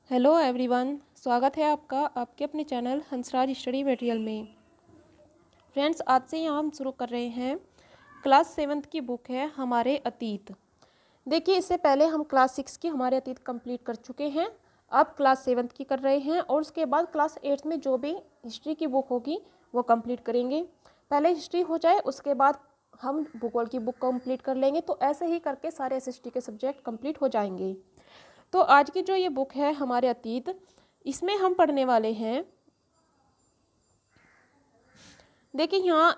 Hello everyone, स्वागत है आपका आपके अपने चैनल हंसराज स्टडी मटेरियल में। फ्रेंड्स, आज से यहाँ हम शुरू कर रहे हैं क्लास 7th की बुक है हमारे अतीत। देखिए, इससे पहले हम क्लास 6 की हमारे अतीत कंप्लीट कर चुके हैं। अब क्लास 7th की कर रहे हैं और उसके बाद क्लास 8th में जो भी हिस्ट्री की बुक होगी वो कंप्लीट करेंगे। पहले हिस्ट्री हो जाए, उसके बाद हम भूगोल की बुक कंप्लीट कर लेंगे। तो ऐसे ही करके सारे एसएसटी के सब्जेक्ट कंप्लीट हो जाएंगे। तो आज की जो ये बुक है हमारे अतीत, इसमें हम पढ़ने वाले हैं, देखिए यहाँ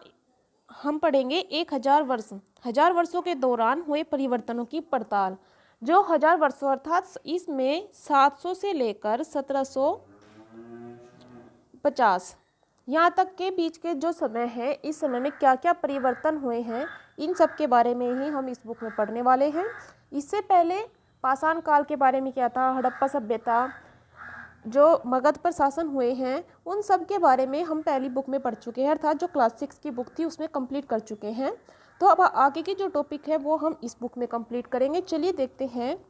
हम पढ़ेंगे 1000 वर्षों के दौरान हुए परिवर्तनों की पड़ताल। जो 1000 वर्षों अर्थात इसमें 700 से लेकर 1750 यहाँ तक के बीच के जो समय है, इस समय में क्या क्या परिवर्तन हुए हैं, इन सब के बारे में ही हम इस बुक में पढ़ने वाले हैं। इससे पहले पाषाण काल के बारे में क्या था, हड़प्पा सभ्यता, जो मगध पर शासन हुए हैं, उन सब के बारे में हम पहली बुक में पढ़ चुके हैं, अर्थात जो क्लास 6 की बुक थी उसमें कंप्लीट कर चुके हैं। तो अब आगे की जो टॉपिक है वो हम इस बुक में कंप्लीट करेंगे। चलिए देखते हैं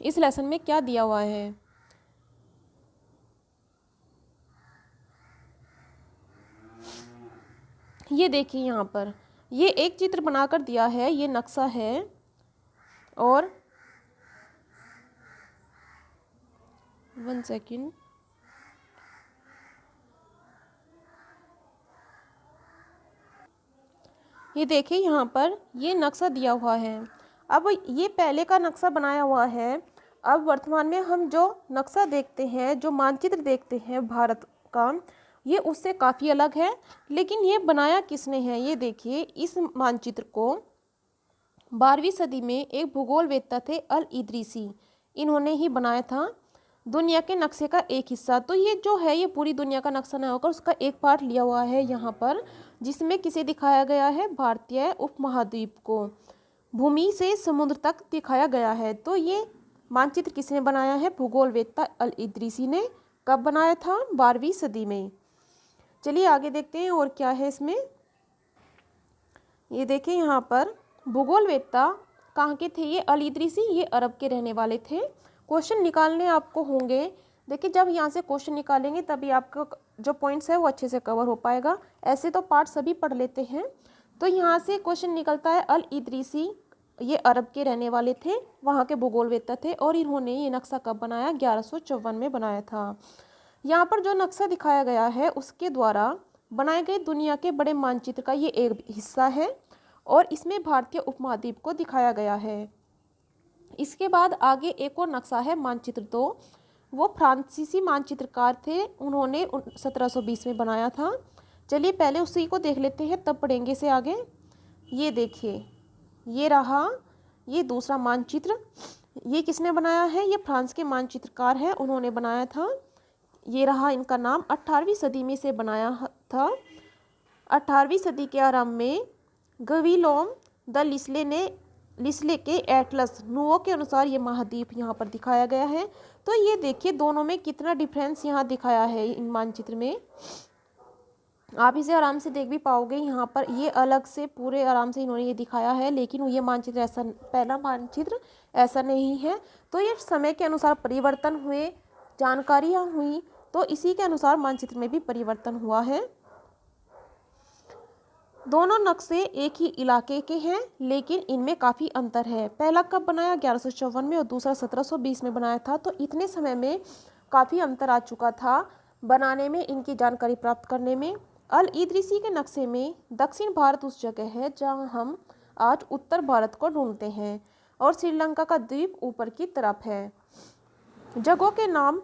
इस लेसन में क्या दिया हुआ है। ये देखिए, यहाँ पर ये एक चित्र बनाकर दिया है, ये नक्शा है। और 1 सेकेंड, ये देखिए यहाँ पर ये नक्शा दिया हुआ है। अब ये पहले का नक्शा बनाया हुआ है। अब वर्तमान में हम जो नक्शा देखते हैं, जो मानचित्र देखते हैं भारत का, ये उससे काफ़ी अलग है। लेकिन ये बनाया किसने है, ये देखिए, इस मानचित्र को 12वीं सदी में एक भूगोलवेत्ता थे अल इदरीसी, इन्होंने ही बनाया था। दुनिया के नक्शे का एक हिस्सा, तो ये जो है ये पूरी दुनिया का नक्शा ना होकर उसका एक पार्ट लिया हुआ है यहाँ पर, जिसमें किसे दिखाया गया है, भारतीय उपमहाद्वीप को भूमि से समुद्र तक दिखाया गया है। तो ये मानचित्र किसने बनाया है, भूगोलवेत्ता अल इदरीसी ने। कब बनाया था, 12वीं सदी में। चलिए आगे देखते हैं और क्या है इसमें। ये देखिए यहाँ पर भूगोलवेत्ता कहाँ के थे, ये अल इदरीसी, ये अरब के रहने वाले थे। क्वेश्चन निकालने आपको होंगे। देखिए, जब यहाँ से क्वेश्चन निकालेंगे तभी आपका जो पॉइंट्स है वो अच्छे से कवर हो पाएगा। ऐसे तो पार्ट सभी पढ़ लेते हैं। तो यहाँ से क्वेश्चन निकलता है, अल इदरीसी ये अरब के रहने वाले थे, वहाँ के भूगोलवेत्ता थे, और इन्होंने ये नक्शा कब बनाया, 1154 में बनाया था। यहाँ पर जो नक्शा दिखाया गया है उसके द्वारा बनाए गए दुनिया के बड़े मानचित्र का ये एक हिस्सा है, और इसमें भारतीय उपमहाद्वीप को दिखाया गया है। इसके बाद आगे एक और नक्शा है, मानचित्र 2, वो फ्रांसीसी मानचित्रकार थे, उन्होंने 1720 में बनाया था। चलिए पहले उसी को देख लेते हैं, तब पढ़ेंगे इसे आगे। ये देखिए, ये रहा ये दूसरा मानचित्र। ये किसने बनाया है, ये फ्रांस के मानचित्रकार हैं, उन्होंने बनाया था। ये रहा इनका नाम, 18वीं सदी में से बनाया था। 18वीं सदी के आरंभ में गविलोम द लिस्ले के एटलस नुओ के अनुसार ये महाद्वीप यहाँ पर दिखाया गया है। तो ये देखिए दोनों में कितना डिफरेंस यहाँ दिखाया है इन मानचित्र में। आप इसे आराम से देख भी पाओगे, यहाँ पर ये अलग से पूरे आराम से इन्होंने ये दिखाया है, लेकिन ये मानचित्र ऐसा, पहला मानचित्र ऐसा नहीं है। तो ये समय के अनुसार परिवर्तन हुए, जानकारियाँ हुई, तो इसी के अनुसार मानचित्र में भी परिवर्तन हुआ है। दोनों नक्शे एक ही इलाके के हैं, लेकिन इनमें काफ़ी अंतर है। पहला कब बनाया, 1154 में, और दूसरा 1720 में बनाया था। तो इतने समय में काफ़ी अंतर आ चुका था बनाने में, इनकी जानकारी प्राप्त करने में। अल इदरीसी के नक्शे में दक्षिण भारत उस जगह है जहां हम आज उत्तर भारत को ढूंढते हैं, और श्रीलंका का द्वीप ऊपर की तरफ है। जगहों के नाम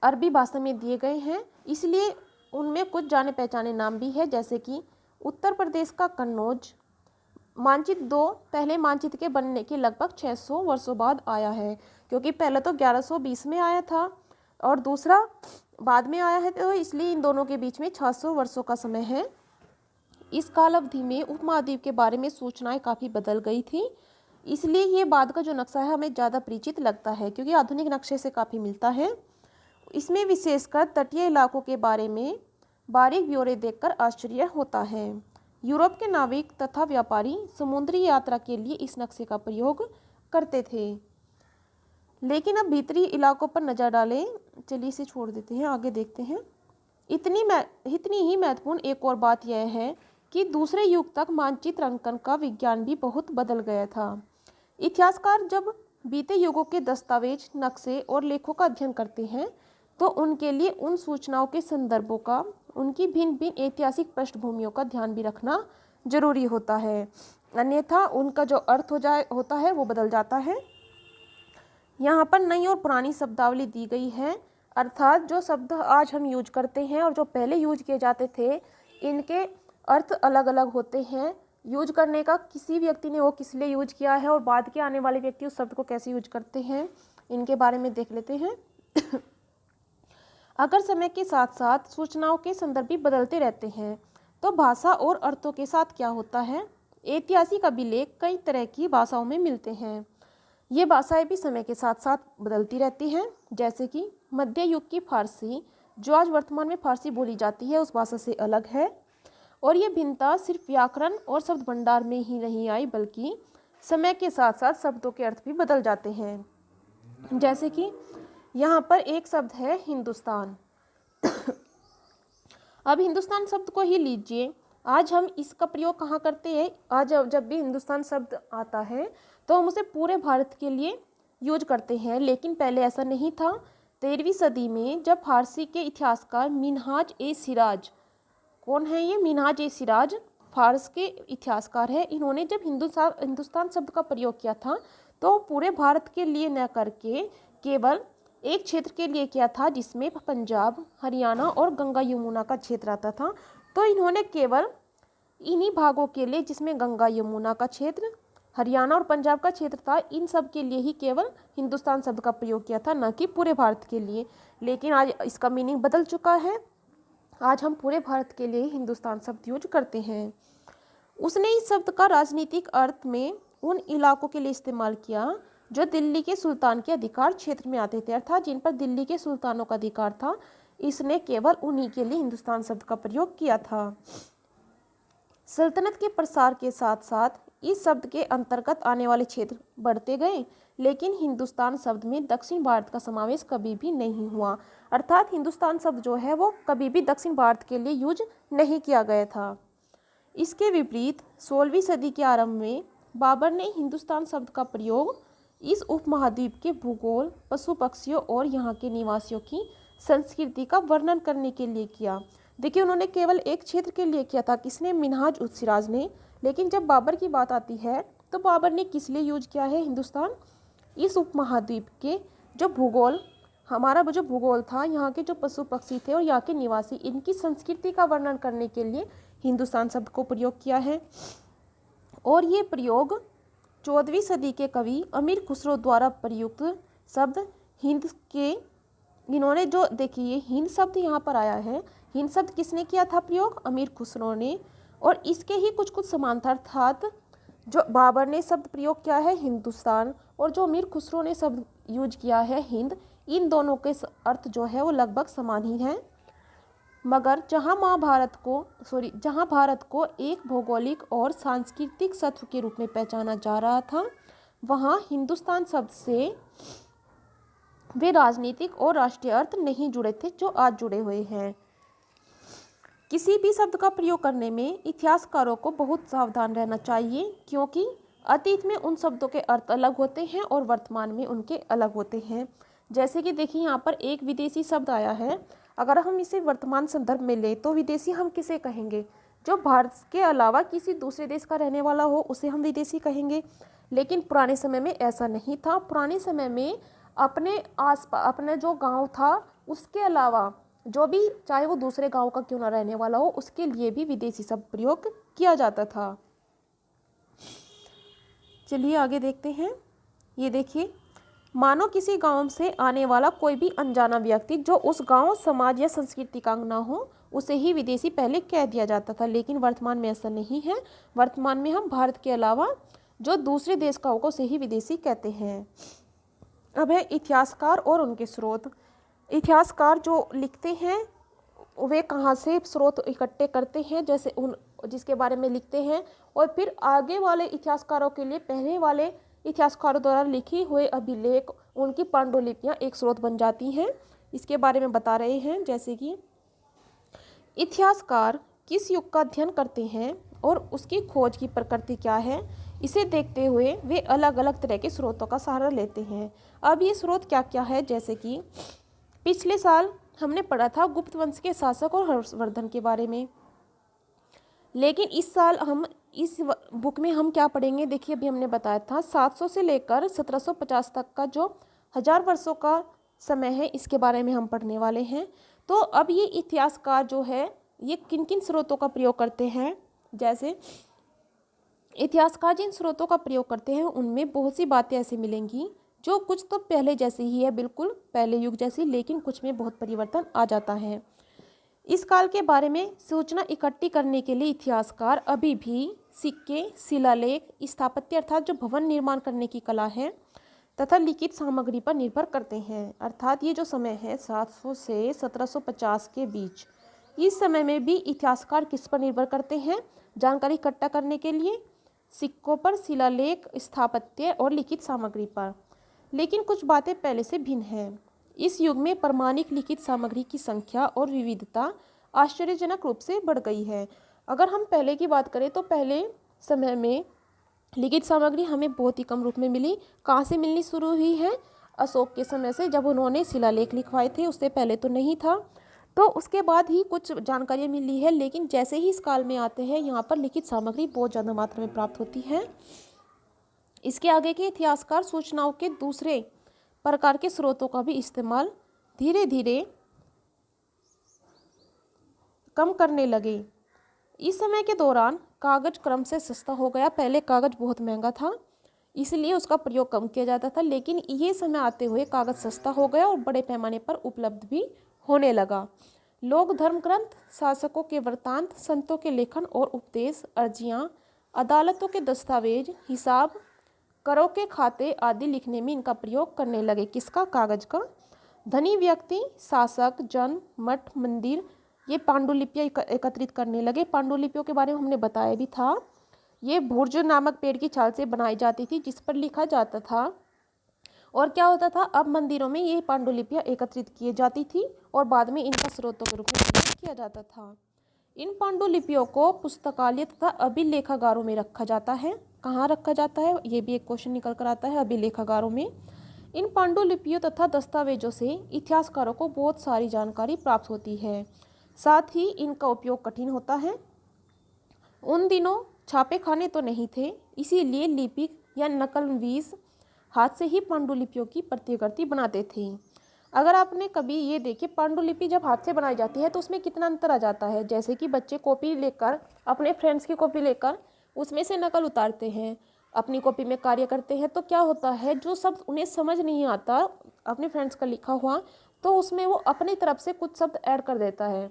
अरबी भाषा में दिए गए हैं, इसलिए उनमें कुछ जाने पहचाने नाम भी है, जैसे कि उत्तर प्रदेश का कन्नौज। मानचित्र 2 पहले मानचित्र के बनने के लगभग 600 वर्षों बाद आया है, क्योंकि पहले तो 1120 में आया था और दूसरा बाद में आया है, तो इसलिए इन दोनों के बीच में 600 वर्षों का समय है। इस काल अवधि में उपमहाद्वीप के बारे में सूचनाएं काफ़ी बदल गई थी, इसलिए ये बाद का जो नक्शा है हमें ज़्यादा परिचित लगता है, क्योंकि आधुनिक नक्शे से काफ़ी मिलता है। इसमें विशेषकर तटीय इलाकों के बारे में बारीक ब्यौरे देखकर आश्चर्य होता है। यूरोप के नाविक तथा व्यापारी समुद्री यात्रा के लिए इस नक्शे का प्रयोग करते थे। लेकिन अब भीतरी इलाकों पर नज़र डालें। चलिए इसे छोड़ देते हैं, आगे देखते हैं। इतनी ही महत्वपूर्ण एक और बात यह है कि दूसरे युग तक मानचित्र अंकन का विज्ञान भी बहुत बदल गया था। इतिहासकार जब बीते युगों के दस्तावेज, नक्शे और लेखों का अध्ययन करते हैं तो उनके लिए उन सूचनाओं के संदर्भों का, उनकी भिन्न भिन्न ऐतिहासिक पृष्ठभूमियों का ध्यान भी रखना जरूरी होता है, अन्यथा उनका जो अर्थ होता है वो बदल जाता है। यहाँ पर नई और पुरानी शब्दावली दी गई है, अर्थात जो शब्द आज हम यूज करते हैं और जो पहले यूज किए जाते थे, इनके अर्थ अलग अलग होते हैं। यूज करने का किसी व्यक्ति ने वो किस लिए यूज किया है और बाद के आने वाले व्यक्ति उस शब्द को कैसे यूज करते हैं, इनके बारे में देख लेते हैं। अगर समय के साथ साथ सूचनाओं के संदर्भ भी बदलते रहते हैं तो भाषा और अर्थों के साथ क्या होता है। ऐतिहासिक अभिलेख कई तरह की भाषाओं में मिलते हैं। ये भाषाएं भी समय के साथ साथ बदलती रहती हैं, जैसे कि मध्य युग की फारसी, जो आज वर्तमान में फारसी बोली जाती है, उस भाषा से अलग है। और ये भिन्नता सिर्फ व्याकरण और शब्द भंडार में ही नहीं आई, बल्कि समय के साथ साथ शब्दों के अर्थ भी बदल जाते हैं। जैसे कि यहाँ पर एक शब्द है हिंदुस्तान। अब हिंदुस्तान शब्द को ही लीजिए, आज हम इसका प्रयोग कहाँ करते हैं। आज जब भी हिंदुस्तान शब्द आता है तो हम उसे पूरे भारत के लिए यूज करते हैं, लेकिन पहले ऐसा नहीं था। 13वीं सदी में जब फारसी के इतिहासकार मिनहाज ए सिराज, कौन है ये मिनहाज ए सिराज, फारस के इतिहासकार है, इन्होंने जब हिंदुस्तान शब्द का प्रयोग किया था तो पूरे भारत के लिए न करके केवल एक क्षेत्र के लिए किया था, जिसमें पंजाब, हरियाणा और गंगा यमुना का क्षेत्र आता था। तो इन्होंने केवल इन्हीं भागों के लिए, जिसमें गंगा यमुना का क्षेत्र, हरियाणा और पंजाब का क्षेत्र था, इन सब के लिए ही केवल हिंदुस्तान शब्द का प्रयोग किया था, न कि पूरे भारत के लिए। लेकिन आज इसका मीनिंग बदल चुका है, आज हम पूरे भारत के लिए हिंदुस्तान शब्द यूज करते हैं। उसने इस शब्द का राजनीतिक अर्थ में उन इलाकों के लिए इस्तेमाल किया जो दिल्ली के सुल्तान के अधिकार क्षेत्र में आते थे, अर्थात जिन पर दिल्ली के सुल्तानों का अधिकार था, इसने केवल उन्हीं के लिए हिंदुस्तान शब्द का प्रयोग किया था। सल्तनत के प्रसार के साथ साथ इस शब्द के अंतर्गत आने वाले क्षेत्र बढ़ते गए, लेकिन हिंदुस्तान शब्द में दक्षिण भारत का समावेश कभी भी नहीं हुआ, अर्थात हिंदुस्तान शब्द जो है वो कभी भी दक्षिण भारत के लिए यूज नहीं किया गया था। इसके विपरीत 16वीं सदी के आरंभ में बाबर ने हिंदुस्तान शब्द का प्रयोग इस उपमहाद्वीप के भूगोल, पशु पक्षियों और यहाँ के निवासियों की संस्कृति का वर्णन करने के लिए किया। देखिए, उन्होंने केवल एक क्षेत्र के लिए किया था, किसने, मिनहाज उस सिराज ने। लेकिन जब बाबर की बात आती है तो बाबर ने किस लिए यूज किया है हिंदुस्तान, इस उपमहाद्वीप के जो भूगोल, हमारा जो भूगोल था, यहाँ के जो पशु पक्षी थे और यहाँ के निवासी, इनकी संस्कृति का वर्णन करने के लिए हिंदुस्तान शब्द को प्रयोग किया है। और ये प्रयोग 14वीं सदी के कवि अमीर खुसरो द्वारा प्रयुक्त शब्द हिंद के, इन्होंने जो, देखिए हिंद शब्द यहाँ पर आया है, हिंद शब्द किसने किया था प्रयोग, अमीर खुसरो ने। और इसके ही कुछ कुछ समानता, अर्थात जो बाबर ने शब्द प्रयोग किया है हिंदुस्तान और जो अमीर खुसरो ने शब्द यूज किया है हिंद, इन दोनों के अर्थ जो है वो लगभग समान ही हैं। मगर जहाँ भारत को एक भौगोलिक और सांस्कृतिक सत्व के रूप में पहचाना जा रहा था, वहाँ हिंदुस्तान शब्द से वे राजनीतिक और राष्ट्रीय अर्थ नहीं जुड़े थे जो आज जुड़े हुए हैं। किसी भी शब्द का प्रयोग करने में इतिहासकारों को बहुत सावधान रहना चाहिए, क्योंकि अतीत में उन शब्दों के अर्थ अलग होते हैं और वर्तमान में उनके अलग होते हैं। जैसे कि देखिए, यहाँ पर एक विदेशी शब्द आया है, अगर हम इसे वर्तमान संदर्भ में ले तो विदेशी हम किसे कहेंगे, जो भारत के अलावा किसी दूसरे देश का रहने वाला हो उसे हम विदेशी कहेंगे। लेकिन पुराने समय में ऐसा नहीं था। पुराने समय में अपने आसपास, अपने जो गांव था उसके अलावा जो भी, चाहे वो दूसरे गांव का क्यों ना रहने वाला हो, उसके लिए भी विदेशी शब्द प्रयोग किया जाता था। चलिए आगे देखते हैं। ये देखिए, मानो किसी गांव से आने वाला कोई भी अनजाना व्यक्ति जो उस गांव, समाज या संस्कृति का अंग ना हो, उसे ही विदेशी पहले कह दिया जाता था। लेकिन वर्तमान में ऐसा नहीं है। वर्तमान में हम भारत के अलावा जो दूसरे देश का होगा उसे ही विदेशी कहते हैं। अब है इतिहासकार और उनके स्रोत। इतिहासकार जो लिखते हैं वे कहाँ से स्रोत इकट्ठे करते हैं, जैसे जिसके बारे में लिखते हैं, और फिर आगे वाले इतिहासकारों के लिए पहले वाले इतिहासकारों द्वारा लिखी हुए अभिलेख, उनकी पांडुलिपियाँ एक स्रोत बन जाती हैं। इसके बारे में बता रहे हैं, जैसे कि इतिहासकार किस युग का अध्ययन करते हैं और उसकी खोज की प्रकृति क्या है, इसे देखते हुए वे अलग अलग तरह के स्रोतों का सहारा लेते हैं। अब ये स्रोत क्या क्या है, जैसे कि पिछले साल हमने पढ़ा था गुप्त वंश के शासक और हर्षवर्धन के बारे में, लेकिन इस साल हम इस बुक में हम क्या पढ़ेंगे, देखिए अभी हमने बताया था 700 से लेकर 1750 तक का जो 1000 वर्षों का समय है, इसके बारे में हम पढ़ने वाले हैं। तो अब ये इतिहासकार जो है ये किन किन स्रोतों का प्रयोग करते हैं, जैसे इतिहासकार जिन स्रोतों का प्रयोग करते हैं उनमें बहुत सी बातें ऐसी मिलेंगी जो कुछ तो पहले जैसी ही है, बिल्कुल पहले युग जैसी, लेकिन कुछ में बहुत परिवर्तन आ जाता है। इस काल के बारे में सूचना इकट्ठी करने के लिए इतिहासकार अभी भी सिक्के, शिलालेख, स्थापत्य अर्थात जो भवन निर्माण करने की कला है तथा लिखित सामग्री पर निर्भर करते हैं। अर्थात ये जो समय है 700 से 1750 के बीच, इस समय में भी इतिहासकार किस पर निर्भर करते हैं, जानकारी इकट्ठा करने के लिए सिक्कों पर, शिलालेख, स्थापत्य और लिखित सामग्री पर। लेकिन कुछ बातें पहले से भिन्न हैं। इस युग में प्रमाणिक लिखित सामग्री की संख्या और विविधता आश्चर्यजनक रूप से बढ़ गई है। अगर हम पहले की बात करें तो पहले समय में लिखित सामग्री हमें बहुत ही कम रूप में मिली। कहाँ से मिलनी शुरू हुई है, अशोक के समय से, जब उन्होंने शिलालेख लिखवाए थे, उससे पहले तो नहीं था। तो उसके बाद ही कुछ जानकारियाँ मिली है, लेकिन जैसे ही इस काल में आते हैं यहाँ पर लिखित सामग्री बहुत ज़्यादा मात्रा में प्राप्त होती है। इसके आगे के इतिहासकार सूचनाओं के दूसरे प्रकार के स्रोतों का भी इस्तेमाल धीरे धीरे कम करने लगे। इस समय के दौरान कागज क्रम से सस्ता हो गया। पहले कागज बहुत महंगा था, इसलिए उसका प्रयोग कम किया जाता था, लेकिन ये समय आते हुए कागज सस्ता हो गया और बड़े पैमाने पर उपलब्ध भी होने लगा। लोग धर्म ग्रंथ, शासकों के वृत्तांत, संतों के लेखन और उपदेश, अर्जियाँ, अदालतों के दस्तावेज, हिसाब, करों के खाते आदि लिखने में इनका प्रयोग करने लगे। किसका? कागज का। धनी व्यक्ति, शासक, जन, मठ, मंदिर ये पांडुलिपियाँ एकत्रित करने लगे। पांडुलिपियों के बारे में हमने बताया भी था। ये भुर्ज नामक पेड़ की छाल से बनाई जाती थी, जिस पर लिखा जाता था। और क्या होता था, अब मंदिरों में ये पांडुलिपियाँ एकत्रित की जाती थी और बाद में इनका स्रोतों के रूप में प्रयोग किया जाता था। इन पांडुलिपियों को पुस्तकालय तथा अभिलेखागारों में रखा जाता है। कहाँ रखा जाता है, ये भी एक क्वेश्चन निकल कर आता है, अभिलेखागारों में। इन पांडुलिपियों तथा दस्तावेजों से इतिहासकारों को बहुत सारी जानकारी प्राप्त होती है, साथ ही इनका उपयोग कठिन होता है। उन दिनों छापे खाने तो नहीं थे, इसीलिए लिपिक या नकलवीस हाथ से ही पांडुलिपियों की प्रतिकृति बनाते थे। अगर आपने कभी ये देखिए, पांडुलिपि जब हाथ से बनाई जाती है तो उसमें कितना अंतर आ जाता है। जैसे कि बच्चे कॉपी लेकर, अपने फ्रेंड्स की कॉपी लेकर उसमें से नकल उतारते हैं, अपनी कॉपी में कार्य करते हैं, तो क्या होता है, जो शब्द उन्हें समझ नहीं आता अपने फ्रेंड्स का लिखा हुआ, तो उसमें वो अपनी तरफ से कुछ शब्द ऐड कर देता है,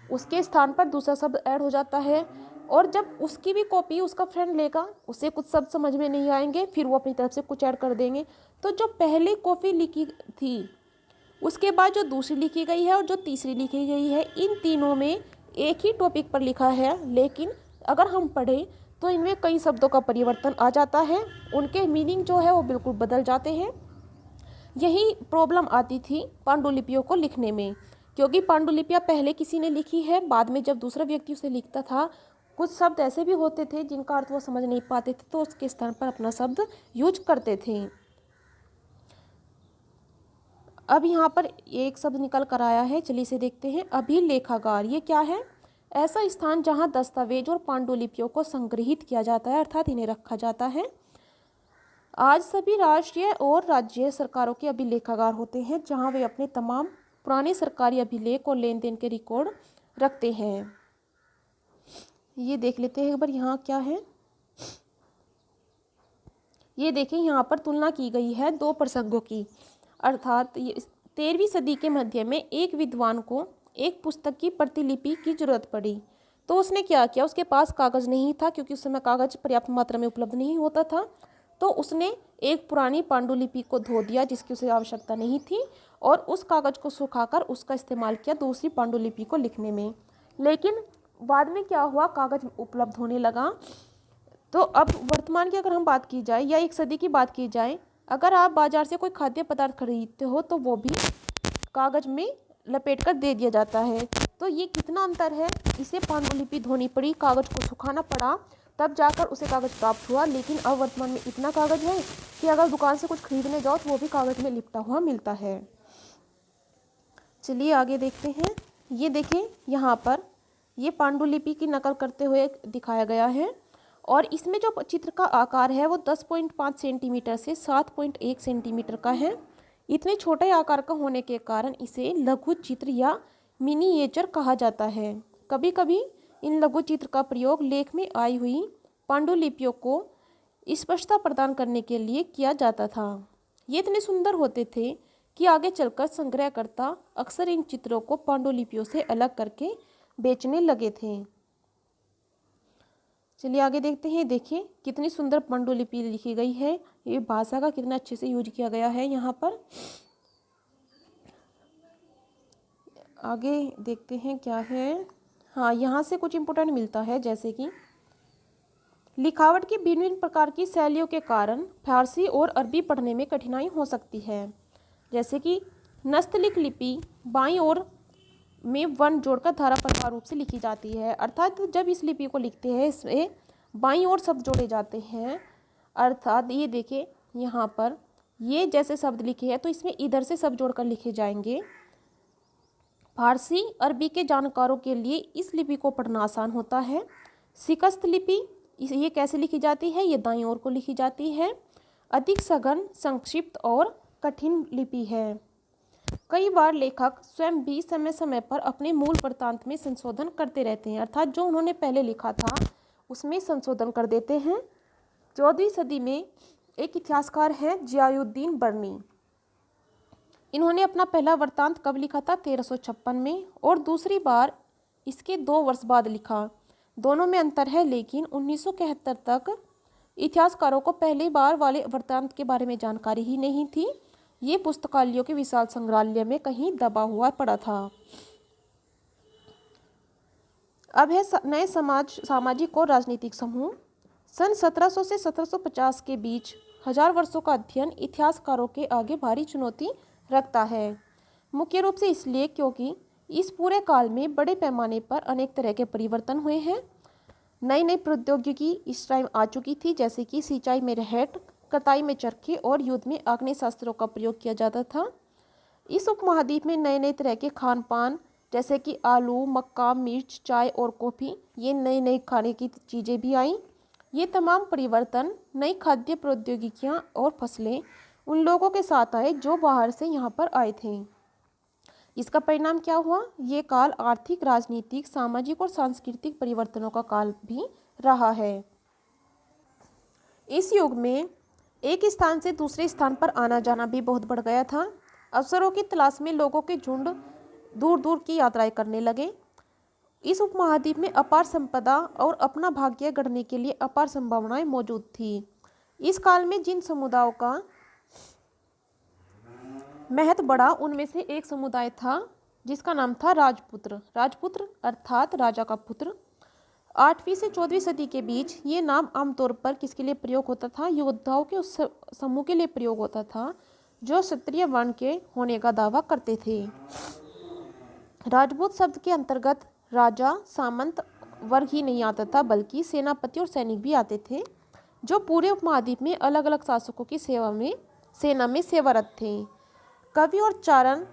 उसके स्थान पर दूसरा शब्द ऐड हो जाता है। और जब उसकी भी कॉपी उसका फ्रेंड लेगा, उसे कुछ शब्द समझ में नहीं आएंगे, फिर वो अपनी तरफ से कुछ ऐड कर देंगे। तो जो पहले कॉपी लिखी थी, उसके बाद जो दूसरी लिखी गई है और जो तीसरी लिखी गई है, इन तीनों में एक ही टॉपिक पर लिखा है, लेकिन अगर हम पढ़ें तो इनमें कई शब्दों का परिवर्तन आ जाता है, उनके मीनिंग जो है वो बिल्कुल बदल जाते हैं। यही प्रॉब्लम आती थी पांडुलिपियों को लिखने में, क्योंकि पांडुलिपियाँ पहले किसी ने लिखी है, बाद में जब दूसरा व्यक्ति उसे लिखता था, कुछ शब्द ऐसे भी होते थे जिनका अर्थ वो समझ नहीं पाते थे, तो उसके स्थान पर अपना शब्द यूज करते थे। अब यहाँ पर एक शब्द निकल कर आया है, चलिए इसे देखते हैं। अभिलेखागार, ये क्या है? ऐसा स्थान जहाँ दस्तावेज और पांडुलिपियों को संग्रहित किया जाता है, अर्थात इन्हें रखा जाता है। आज सभी राष्ट्रीय और राज्य सरकारों के अभिलेखागार होते हैं, जहाँ वे अपने तमाम पुराने सरकारी अभिलेख और लेन देन के रिकॉर्ड रखते हैं। ये देख लेते हैं एक बार, यहाँ क्या है, ये देखें, यहाँ पर तुलना की गई है दो प्रसंगों की। अर्थात 13वीं सदी के मध्य में एक विद्वान को एक पुस्तक की प्रतिलिपि की जरूरत पड़ी, तो उसने क्या किया, उसके पास कागज़ नहीं था, क्योंकि उस समय कागज़ पर्याप्त मात्रा में उपलब्ध नहीं होता था, तो उसने एक पुरानी पांडुलिपि को धो दिया जिसकी उसे आवश्यकता नहीं थी, और उस कागज़ को सुखाकर उसका इस्तेमाल किया दूसरी पांडुलिपि को लिखने में। लेकिन बाद में क्या हुआ, कागज़ उपलब्ध होने लगा, तो अब वर्तमान की अगर हम बात की जाए या एक सदी की बात की जाए, अगर आप बाजार से कोई खाद्य पदार्थ खरीदते हो तो वो भी कागज़ में लपेट कर दे दिया जाता है। तो ये कितना अंतर है, इसे पांडुलिपि धोनी पड़ी, कागज़ को सुखाना पड़ा, तब जाकर उसे कागज़ प्राप्त हुआ। लेकिन अब वर्तमान में इतना कागज़ है कि अगर दुकान से कुछ खरीदने जाओ तो वो भी कागज़ में लिपटा हुआ मिलता है। चलिए आगे देखते हैं। ये देखें, यहाँ पर ये पांडुलिपि की नकल करते हुए दिखाया गया है और इसमें जो चित्र का आकार है वो 10.5 सेंटीमीटर से 7.1 सेंटीमीटर का है। इतने छोटे आकार का होने के कारण इसे लघु चित्र या मिनिएचर कहा जाता है। कभी कभी इन लघु चित्र का प्रयोग लेख में आई हुई पांडुलिपियों को स्पष्टता प्रदान करने के लिए किया जाता था। ये इतने सुंदर होते थे कि आगे चलकर संग्रहकर्ता अक्सर इन चित्रों को पांडुलिपियों से अलग करके बेचने लगे थे। चलिए आगे देखते हैं। देखिए कितनी सुंदर पांडुलिपि लिखी गई है, ये भाषा का कितना अच्छे से यूज किया गया है यहाँ पर। आगे देखते हैं क्या है। हाँ, यहाँ से कुछ इम्पोर्टेंट मिलता है, जैसे कि लिखावट की भिन्न भिन्न प्रकार की शैलियों के कारण फारसी और अरबी पढ़ने में कठिनाई हो सकती है। जैसे कि नस्तलिक लिपि बाईं ओर में वन जोड़कर धारा प्रकार रूप से लिखी जाती है, अर्थात जब इस लिपि को लिखते हैं इसमें बाईं ओर शब्द जोड़े जाते हैं। अर्थात ये देखिए यहाँ पर ये जैसे शब्द लिखे हैं तो इसमें इधर से शब्द जोड़कर लिखे जाएंगे। फारसी अरबी के जानकारों के लिए इस लिपि को पढ़ना आसान होता है। शिकस्त लिपि ये कैसे लिखी जाती है, ये दाईं ओर को लिखी जाती है। अधिक सघन, संक्षिप्त और कठिन लिपि है। कई बार लेखक स्वयं भी समय समय पर अपने मूल वृत्तांत में संशोधन करते रहते हैं, अर्थात जो उन्होंने पहले लिखा था उसमें संशोधन कर देते हैं। 14वीं सदी में एक इतिहासकार हैं जियाउद्दीन बर्नी। इन्होंने अपना पहला वृत्तांत कब लिखा था, 1356 में, और दूसरी बार इसके 2 वर्ष बाद लिखा। दोनों में अंतर है, लेकिन 1971 तक इतिहासकारों को पहली बार वाले वृत्तांत के बारे में जानकारी ही नहीं थी। ये पुस्तकालयों के विशाल संग्रहालय में कहीं दबा हुआ पड़ा था। अब है नए सामाजिक और राजनीतिक समूह। सन 1700 से 1750 के बीच 1000 वर्षों का अध्ययन इतिहासकारों के आगे भारी चुनौती रखता है। मुख्य रूप से इसलिए क्योंकि इस पूरे काल में बड़े पैमाने पर अनेक तरह के परिवर्तन हुए हैं। नई नई प्रौद्योगिकी इस टाइम आ चुकी थी, जैसे कि सिंचाई में रहट, कताई में चरखे और युद्ध में आग्नेयास्त्रों का प्रयोग किया जाता था। इस उपमहाद्वीप में नए नए तरह के खान पान, जैसे कि आलू, मक्का, मिर्च, चाय और कॉफ़ी, ये नई नई खाने की चीज़ें भी आईं। ये तमाम परिवर्तन, नई खाद्य प्रौद्योगिकियाँ और फसलें उन लोगों के साथ आए जो बाहर से यहाँ पर आए थे। इसका परिणाम क्या हुआ, ये काल आर्थिक, राजनीतिक, सामाजिक और सांस्कृतिक परिवर्तनों का काल भी रहा है। इस युग में एक स्थान से दूसरे स्थान पर आना जाना भी बहुत बढ़ गया था। अवसरों की तलाश में लोगों के झुंड दूर दूर की यात्राएं करने लगे। इस उपमहाद्वीप में अपार संपदा और अपना भाग्य गढ़ने के लिए अपार संभावनाएं मौजूद थी। इस काल में जिन समुदायों का महत्व बढ़ा उनमें से एक समुदाय था जिसका नाम था राजपुत्र। राजपुत्र अर्थात राजा का पुत्र। 8वीं से 14वीं सदी के बीच ये नाम आमतौर पर किसके लिए प्रयोग होता था, योद्धाओं के उस समूह के लिए प्रयोग होता था जो क्षत्रिय वर्ण के होने का दावा करते थे। राजपूत शब्द के अंतर्गत राजा, सामंत वर्ग ही नहीं आता था, बल्कि सेनापति और सैनिक भी आते थे जो पूरे उपमहाद्वीप में अलग अलग शासकों की सेना में सेवारत थे। कवि और चारण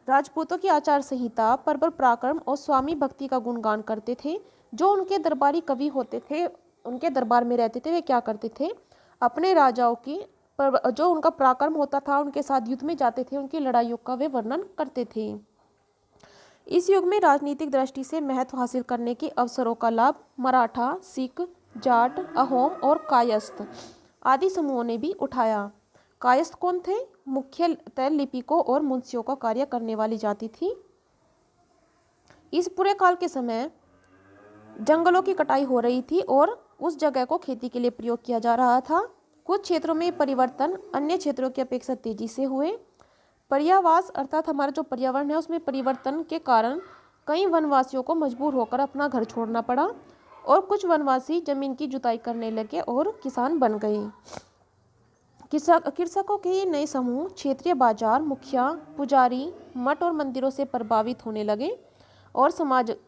राजपूतों की आचार संहिता, प्रबल पराक्रम और स्वामी भक्ति का गुणगान करते थे। जो उनके दरबारी कवि होते थे, उनके दरबार में रहते थे, वे क्या करते थे, अपने राजाओं की जो उनका पराक्रम होता था, उनके साथ युद्ध में जाते थे, उनकी लड़ाइयों का वे वर्णन करते थे। इस युग में राजनीतिक दृष्टि से महत्व हासिल करने के अवसरों का लाभ मराठा, सिख, जाट, अहोम और कायस्थ आदि समूहों ने भी उठाया। कायस्थ कौन थे, मुख्यतः लिपिकों और मुंशियों का कार्य करने वाली जाति थी। इस पूरे काल के समय जंगलों की कटाई हो रही थी और उस जगह को खेती के लिए प्रयोग किया जा रहा था। कुछ क्षेत्रों में परिवर्तन अन्य क्षेत्रों की अपेक्षा तेजी से हुए। पर्यावास अर्थात हमारा जो पर्यावरण है उसमें परिवर्तन के कारण कई वनवासियों को मजबूर होकर अपना घर छोड़ना पड़ा और कुछ वनवासी जमीन की जुताई करने लगे और किसान बन गए। कृषकों के ये नए समूह क्षेत्रीय बाजार, मुखिया, पुजारी, मठ और मंदिरों से प्रभावित होने लगे और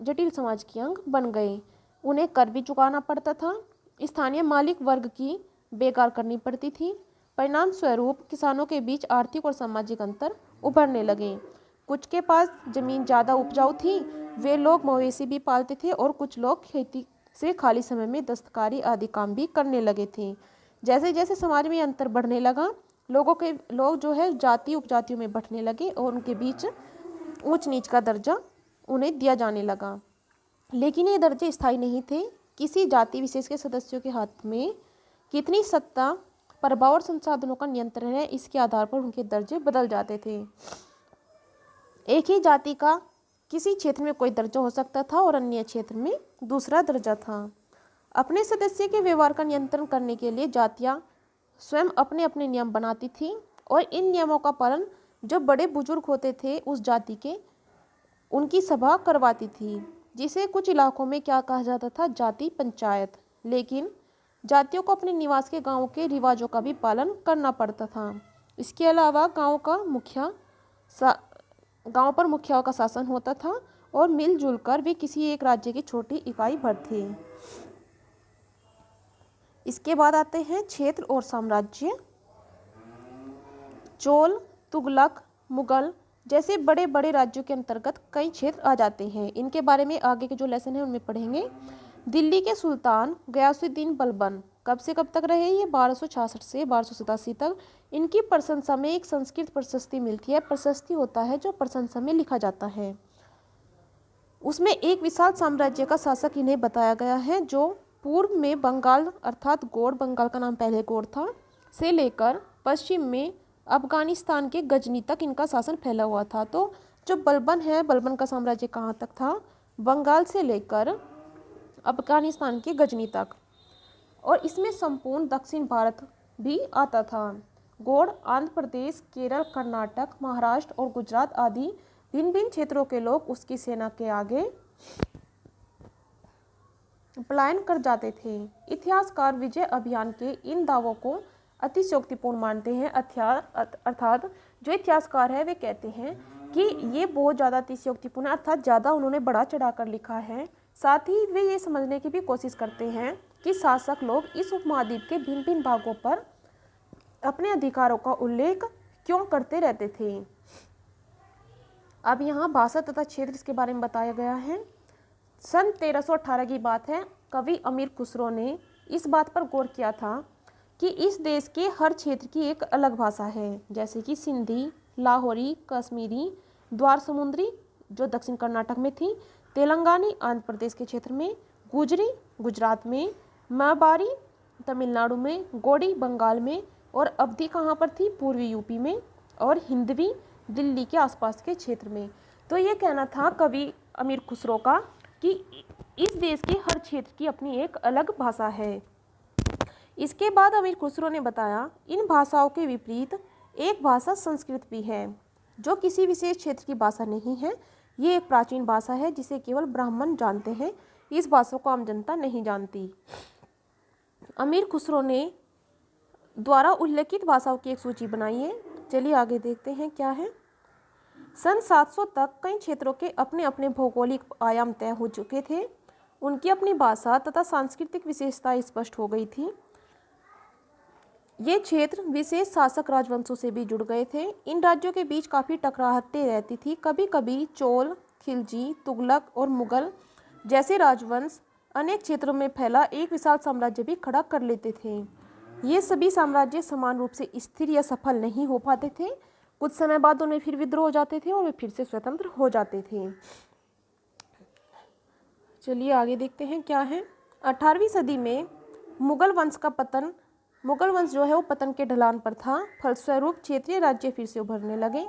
जटिल समाज के अंग बन गए। उन्हें कर भी चुकाना पड़ता था, स्थानीय मालिक वर्ग की बेकार करनी पड़ती थी। परिणाम स्वरूप किसानों के बीच आर्थिक और सामाजिक अंतर उभरने लगे। कुछ के पास जमीन ज़्यादा उपजाऊ थी, वे लोग मवेशी भी पालते थे और कुछ लोग खेती से खाली समय में दस्तकारी आदि काम भी करने लगे थे। जैसे जैसे समाज में अंतर बढ़ने लगा, लोग जो है जाति उपजातियों में बंटने लगे और उनके बीच ऊंच नीच का दर्जा उन्हें दिया जाने लगा। लेकिन ये दर्जे स्थायी नहीं थे। किसी जाति विशेष के सदस्यों के हाथ में कितनी सत्ता, प्रभाव और संसाधनों का नियंत्रण है, इसके आधार पर उनके दर्जे बदल जाते थे। एक ही जाति का किसी क्षेत्र में कोई दर्जा हो सकता था और अन्य क्षेत्र में दूसरा दर्जा था। अपने सदस्य के व्यवहार का नियंत्रण करने के लिए जातियां स्वयं अपने अपने नियम बनाती थीं और इन नियमों का पालन जो बड़े बुजुर्ग होते थे उस जाति के, उनकी सभा करवाती थी, जिसे कुछ इलाकों में क्या कहा जाता था, जाति पंचायत। लेकिन जातियों को अपने निवास के गांवों के रिवाजों का भी पालन करना पड़ता था। इसके अलावा गांव पर मुखियाओं का शासन होता था और मिलजुल कर वे किसी एक राज्य की छोटी इकाई भर थे। इसके बाद आते हैं क्षेत्र और साम्राज्य। चोल, तुगलक, मुगल जैसे बड़े बड़े राज्यों के अंतर्गत कई क्षेत्र आ जाते हैं। इनके बारे में आगे के जो लेसन है उनमें पढ़ेंगे। दिल्ली के सुल्तान गयासुद्दीन बलबन कब से कब तक रहे, ये 1266 से 1287 तक। इनकी प्रशंसा में एक संस्कृत प्रशस्ति मिलती है। प्रशस्ति होता है जो प्रशंसा में लिखा जाता है। उसमें एक विशाल साम्राज्य का शासक इन्हें बताया गया है, जो पूर्व में बंगाल अर्थात गौड़, बंगाल का नाम पहले गौड़ था, से लेकर पश्चिम में अफगानिस्तान के गजनी तक इनका शासन फैला हुआ था। तो जो बलबन है, बलबन का साम्राज्य कहाँ तक था, बंगाल से लेकर अफगानिस्तान के गजनी तक, और इसमें संपूर्ण दक्षिण भारत भी आता था। गौड़ आंध्र प्रदेश, केरल, कर्नाटक, महाराष्ट्र और गुजरात आदि भिन्न भिन्न क्षेत्रों के लोग उसकी सेना के आगे पलायन कर जाते थे। इतिहासकार विजय अभियान के इन दावों को अतिशयोक्तिपूर्ण मानते हैं। अर्थात जो इतिहासकार है वे कहते हैं कि ये बहुत ज़्यादा अतिशयोक्तिपूर्ण, अर्थात ज़्यादा उन्होंने बढ़ा चढ़ा कर लिखा है। साथ ही वे ये समझने की भी कोशिश करते हैं कि शासक लोग इस उपमहाद्वीप के भिन्न भिन्न भागों पर अपने अधिकारों का उल्लेख क्यों करते रहते थे। अब यहाँ भाषा तथा क्षेत्र इसके बारे में बताया गया है। सन 1318 की बात है। कवि अमीर खुसरो ने इस बात पर गौर किया था कि इस देश के हर क्षेत्र की एक अलग भाषा है, जैसे कि सिंधी, लाहौरी, कश्मीरी, द्वार समुद्री जो दक्षिण कर्नाटक में थी, तेलंगानी आंध्र प्रदेश के क्षेत्र में, गुजरी गुजरात में, मारवाड़ी तमिलनाडु में, गोड़ी बंगाल में, और अवधी कहाँ पर थी, पूर्वी यूपी में, और हिंदवी दिल्ली के आसपास के क्षेत्र में। तो ये कहना था कवि अमीर खुसरो का कि इस देश के हर क्षेत्र की अपनी एक अलग भाषा है। इसके बाद अमीर खुसरो ने बताया, इन भाषाओं के विपरीत एक भाषा संस्कृत भी है, जो किसी विशेष क्षेत्र की भाषा नहीं है। ये एक प्राचीन भाषा है जिसे केवल ब्राह्मण जानते हैं। इस भाषा को आम जनता नहीं जानती। अमीर खुसरो ने द्वारा उल्लेखित भाषाओं की एक सूची बनाई है। चलिए आगे देखते हैं क्या है। सन 700 तक कई क्षेत्रों के अपने अपने भौगोलिक आयाम तय हो चुके थे। उनकी अपनी भाषा तथा सांस्कृतिक विशेषता स्पष्ट हो गई थी। ये क्षेत्र विशेष शासक राजवंशों से भी जुड़ गए थे। इन राज्यों के बीच काफ़ी टकराहटें रहती थी। कभी कभी चोल, खिलजी, तुगलक और मुगल जैसे राजवंश अनेक क्षेत्रों में फैला एक विशाल साम्राज्य भी खड़ा कर लेते थे। ये सभी साम्राज्य समान रूप से स्थिर या सफल नहीं हो पाते थे। कुछ समय बाद उनमें फिर विद्रोह हो जाते थे और वे फिर से स्वतंत्र हो जाते थे। चलिए आगे देखते हैं क्या है। 18वीं सदी में मुगल वंश जो है वो पतन के ढलान पर था। फलस्वरूप क्षेत्रीय राज्य फिर से उभरने लगे।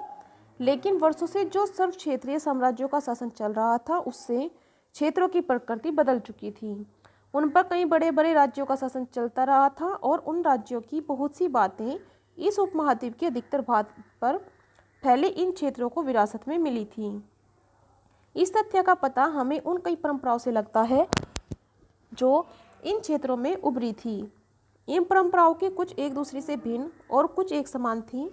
लेकिन वर्षों से जो सर्व क्षेत्रीय साम्राज्यों का शासन चल रहा था, उससे क्षेत्रों की प्रकृति बदल चुकी थी। उन पर कई बड़े बड़े राज्यों का शासन चलता रहा था और उन राज्यों की बहुत सी बातें इस उपमहाद्वीप के अधिकतर भाग पर फैले इन क्षेत्रों को विरासत में मिली थी। इस तथ्य का पता हमें उन कई परंपराओं से लगता है जो इन क्षेत्रों में उभरी थी। इन परंपराओं के कुछ एक दूसरे से भिन्न और कुछ एक समान थी।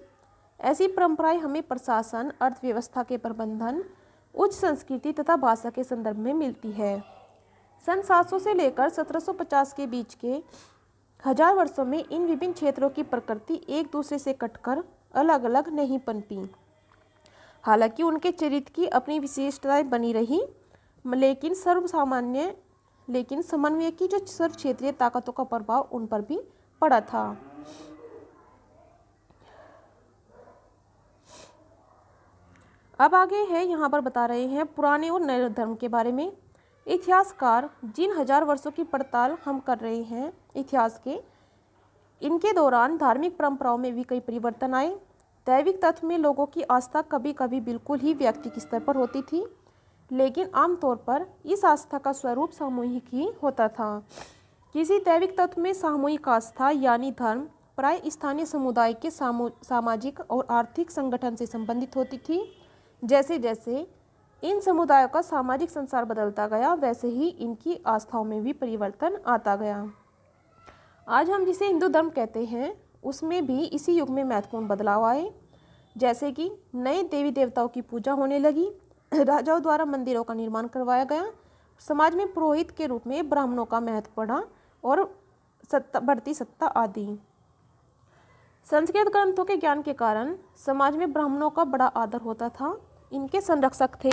ऐसी परंपराएं हमें प्रशासन, अर्थव्यवस्था के प्रबंधन, उच्च संस्कृति तथा भाषा के संदर्भ में मिलती है। सन 700 से लेकर 1750 के बीच के 1000 वर्षों में इन विभिन्न क्षेत्रों की प्रकृति एक दूसरे से कटकर अलग अलग नहीं पनपी। हालांकि उनके चरित्र की अपनी विशेषताएं बनी रही, लेकिन समन्वय की जो सर्व क्षेत्रीय ताकतों का प्रभाव उन पर भी पड़ा था। अब आगे है, यहाँ पर बता रहे हैं पुराने और नए धर्म के बारे में। इतिहासकार जिन 1000 वर्षों की पड़ताल हम कर रहे हैं इतिहास के, इनके दौरान धार्मिक परंपराओं में भी कई परिवर्तन आए। दैविक तत्व में लोगों की आस्था कभी कभी बिल्कुल ही व्यक्तिगत स्तर पर होती थी, लेकिन आमतौर पर इस आस्था का स्वरूप सामूहिक ही होता था। किसी दैविक तत्व में सामूहिक आस्था यानी धर्म प्राय स्थानीय समुदाय के सामाजिक और आर्थिक संगठन से संबंधित होती थी। जैसे जैसे इन समुदायों का सामाजिक संसार बदलता गया, वैसे ही इनकी आस्थाओं में भी परिवर्तन आता गया। आज हम जिसे हिंदू धर्म कहते हैं, उसमें भी इसी युग में महत्वपूर्ण बदलाव आए। जैसे कि नए देवी देवताओं की पूजा होने लगी, राजाओं द्वारा मंदिरों का निर्माण करवाया गया, समाज में पुरोहित के रूप में ब्राह्मणों का महत्व बढ़ा और बढ़ती सत्ता आदि। संस्कृत ग्रंथों के ज्ञान के कारण समाज में ब्राह्मणों का बड़ा आदर होता था। इनके संरक्षक थे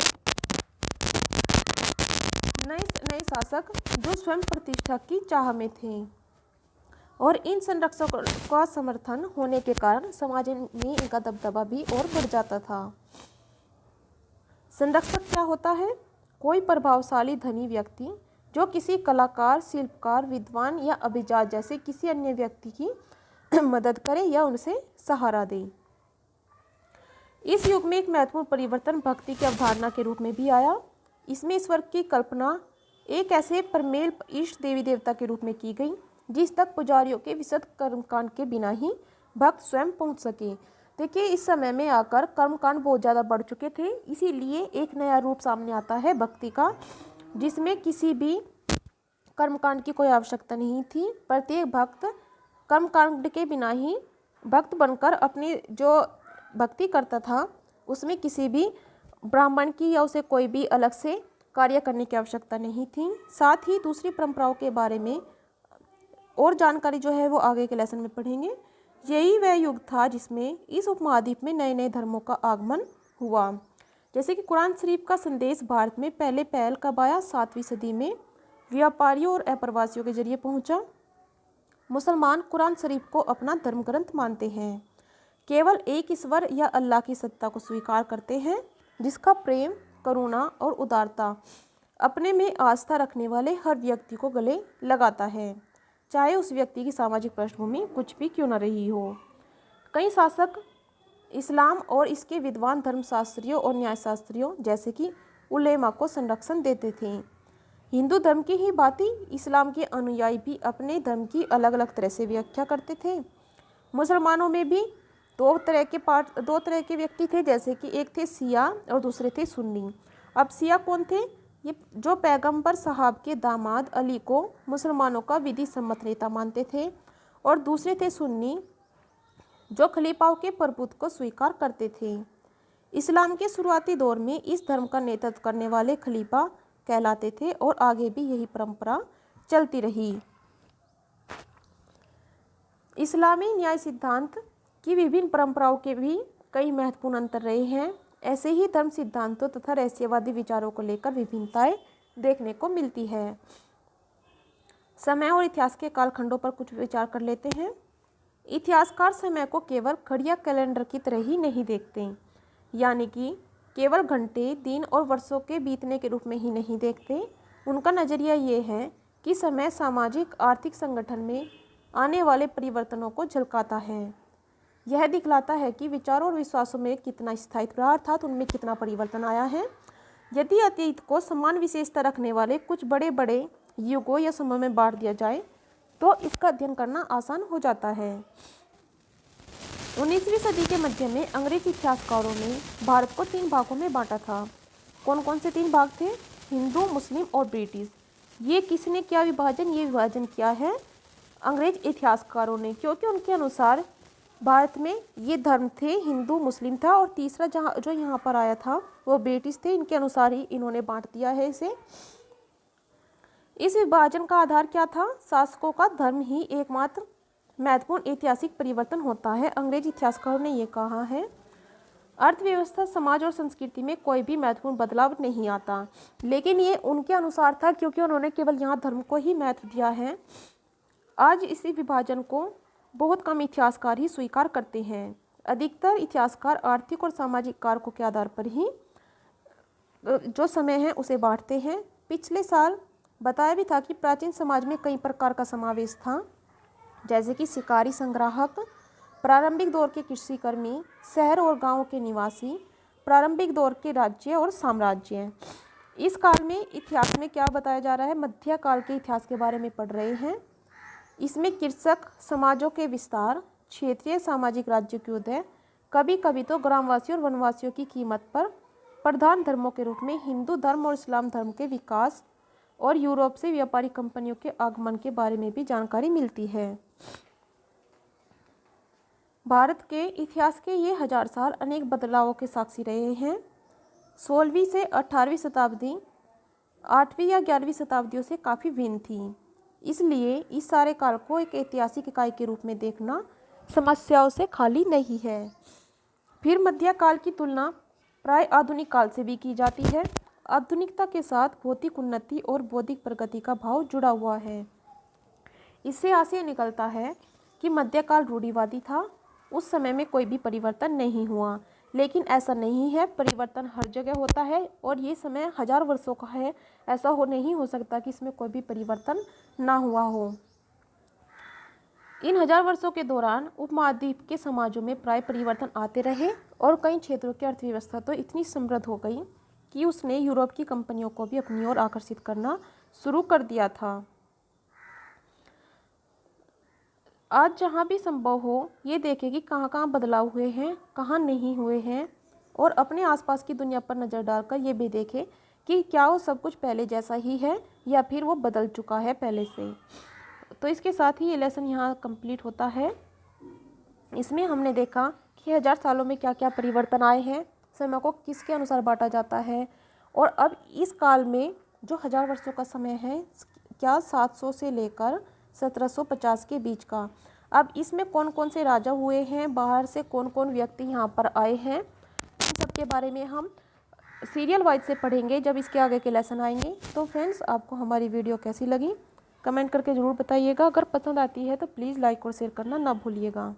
नए शासक, जो स्वयं प्रतिष्ठा की चाह में थे, और इन संरक्षकों का समर्थन होने के कारण समाज में इनका दबदबा भी और बढ़ जाता था। संरक्षक क्या होता है? कोई प्रभावशाली धनी व्यक्ति जो किसी कलाकार, शिल्पकार, विद्वान या अभिजात जैसे किसी अन्य व्यक्ति की मदद करे या उनसे सहारा दे। इस युग में एक महत्वपूर्ण परिवर्तन भक्ति की अवधारणा के रूप में भी आया। इसमें ईश्वर की कल्पना एक ऐसे परमेल इष्ट देवी देवता के रूप में की गई जिस तक पुजारियों के विशद कर्मकांड के बिना ही भक्त स्वयं पहुंच सके। देखिए, इस समय में आकर कर्मकांड बहुत ज़्यादा बढ़ चुके थे, इसीलिए एक नया रूप सामने आता है भक्ति का, जिसमें किसी भी कर्मकांड की कोई आवश्यकता नहीं थी। प्रत्येक भक्त कर्मकांड के बिना ही भक्त बनकर अपनी जो भक्ति करता था, उसमें किसी भी ब्राह्मण की या उसे कोई भी अलग से कार्य करने की आवश्यकता नहीं थी। साथ ही दूसरी परंपराओं के बारे में और जानकारी जो है वो आगे के लेसन में पढ़ेंगे। यही वह युग था जिसमें इस उपमहाद्वीप में नए नए धर्मों का आगमन हुआ। जैसे कि कुरान शरीफ का संदेश भारत में पहले पहल कब आया? 7वीं सदी में व्यापारियों और अप्रवासियों के जरिए पहुंचा। मुसलमान कुरान शरीफ को अपना धर्म ग्रंथ मानते हैं, केवल एक ईश्वर या अल्लाह की सत्ता को स्वीकार करते हैं, जिसका प्रेम, करुणा और उदारता अपने में आस्था रखने वाले हर व्यक्ति को गले लगाता है, चाहे उस व्यक्ति की सामाजिक पृष्ठभूमि कुछ भी क्यों न रही हो। कई शासक इस्लाम और इसके विद्वान धर्मशास्त्रियों और न्यायशास्त्रियों जैसे कि उलेमा को संरक्षण देते थे। हिंदू धर्म की ही भांति इस्लाम के अनुयायी भी अपने धर्म की अलग अलग तरह से व्याख्या करते थे। मुसलमानों में भी दो तरह के व्यक्ति थे, जैसे कि एक थे सिया और दूसरे थे सुन्नी। अब सिया कौन थे? ये जो पैगंबर साहब के दामाद अली को मुसलमानों का विधि सम्मत नेता मानते थे, और दूसरे थे सुन्नी, जो खलीफाओं के प्रभुत्व को स्वीकार करते थे। इस्लाम के शुरुआती दौर में इस धर्म का नेतृत्व करने वाले खलीफा कहलाते थे और आगे भी यही परंपरा चलती रही। इस्लामी न्याय सिद्धांत की विभिन्न परंपराओं के भी कई महत्वपूर्ण अंतर रहे हैं। ऐसे ही धर्म सिद्धांतों तथा रहस्यवादी विचारों को लेकर विभिन्नताएं देखने को मिलती है। समय और इतिहास के कालखंडों पर कुछ विचार कर लेते हैं। इतिहासकार समय को केवल घड़ियां कैलेंडर की तरह ही नहीं देखते, यानी कि केवल घंटे, दिन और वर्षों के बीतने के रूप में ही नहीं देखते। उनका नज़रिया ये है कि समय सामाजिक आर्थिक संगठन में आने वाले परिवर्तनों को झलकाता है। यह दिखलाता है कि विचारों और विश्वासों में कितना स्थायित्व रहा, अर्थात उनमें कितना परिवर्तन आया है। यदि अतीत को समान विशेषता रखने वाले कुछ बड़े बड़े युगों या समय में बांट दिया जाए तो इसका अध्ययन करना आसान हो जाता है। 19वीं सदी के मध्य में अंग्रेजी इतिहासकारों ने भारत को 3 भागों में बांटा था। कौन कौन से 3 भाग थे? हिंदू, मुस्लिम और ब्रिटिश। ये किसने किया विभाजन? ये विभाजन किया है अंग्रेज इतिहासकारों ने, क्योंकि उनके अनुसार भारत में ये धर्म थे, हिंदू मुस्लिम था, और तीसरा जहाँ जो यहाँ पर आया था वो ब्रिटिश थे। इनके अनुसार ही इन्होंने बांट दिया है इसे। इस विभाजन का आधार क्या था? शासकों का धर्म ही एकमात्र महत्वपूर्ण ऐतिहासिक परिवर्तन होता है, अंग्रेज इतिहासकारों ने ये कहा है। अर्थव्यवस्था, समाज और संस्कृति में कोई भी महत्वपूर्ण बदलाव नहीं आता, लेकिन ये उनके अनुसार था क्योंकि उन्होंने केवल यहाँ धर्म को ही महत्व दिया है। आज इसी विभाजन को बहुत कम इतिहासकार ही स्वीकार करते हैं। अधिकतर इतिहासकार आर्थिक और सामाजिक कारकों के आधार पर ही जो समय है उसे बांटते हैं। पिछले साल बताया भी था कि प्राचीन समाज में कई प्रकार का समावेश था, जैसे कि शिकारी संग्राहक, प्रारंभिक दौर के कृषिकर्मी, शहर और गांवों के निवासी, प्रारंभिक दौर के राज्य और साम्राज्य। इस काल में इतिहास में क्या बताया जा रहा है? मध्यकाल के इतिहास के बारे में पढ़ रहे हैं। इसमें कृषक समाजों के विस्तार, क्षेत्रीय सामाजिक राज्यों के उदय, कभी कभी तो ग्रामवासियों और वनवासियों की कीमत पर प्रधान धर्मों के रूप में हिंदू धर्म और इस्लाम धर्म के विकास और यूरोप से व्यापारी कंपनियों के आगमन के बारे में भी जानकारी मिलती है। भारत के इतिहास के ये 1000 साल अनेक बदलावों के साक्षी रहे हैं। 16वीं से 18वीं शताब्दी 8वीं या 11वीं शताब्दियों से काफ़ी भिन्न थी, इसलिए इस सारे काल को एक ऐतिहासिक इकाई के रूप में देखना समस्याओं से खाली नहीं है। फिर मध्यकाल की तुलना प्राय आधुनिक काल से भी की जाती है। आधुनिकता के साथ भौतिक उन्नति और बौद्धिक प्रगति का भाव जुड़ा हुआ है। इससे आशय निकलता है कि मध्यकाल रूढ़िवादी था, उस समय में कोई भी परिवर्तन नहीं हुआ, लेकिन ऐसा नहीं है, परिवर्तन हर जगह होता है और ये समय 1000 वर्षों का है, ऐसा नहीं हो सकता कि इसमें कोई भी परिवर्तन ना हुआ हो। इन 1000 वर्षों के दौरान उपमहाद्वीप के समाजों में प्राय परिवर्तन आते रहे और कई क्षेत्रों की अर्थव्यवस्था तो इतनी समृद्ध हो गई कि उसने यूरोप की कंपनियों को भी अपनी ओर आकर्षित करना शुरू कर दिया था। आज जहाँ भी संभव हो ये देखें कि कहाँ कहाँ बदलाव हुए हैं, कहाँ नहीं हुए हैं, और अपने आसपास की दुनिया पर नज़र डालकर ये भी देखें कि क्या वो सब कुछ पहले जैसा ही है या फिर वो बदल चुका है पहले से। तो इसके साथ ही ये लेसन यहाँ कंप्लीट होता है। इसमें हमने देखा कि 1000 सालों में क्या क्या परिवर्तन आए हैं, समय को किसके अनुसार बांटा जाता है, और अब इस काल में जो 1000 वर्षों का समय है, क्या 700 से लेकर 1750 के बीच का, अब इसमें कौन कौन से राजा हुए हैं, बाहर से कौन कौन व्यक्ति यहाँ पर आए हैं, इन सब के बारे में हम सीरियल वाइज से पढ़ेंगे जब इसके आगे के लेसन आएंगे। तो फ्रेंड्स, आपको हमारी वीडियो कैसी लगी कमेंट करके ज़रूर बताइएगा। अगर पसंद आती है तो प्लीज़ लाइक और शेयर करना ना भूलिएगा।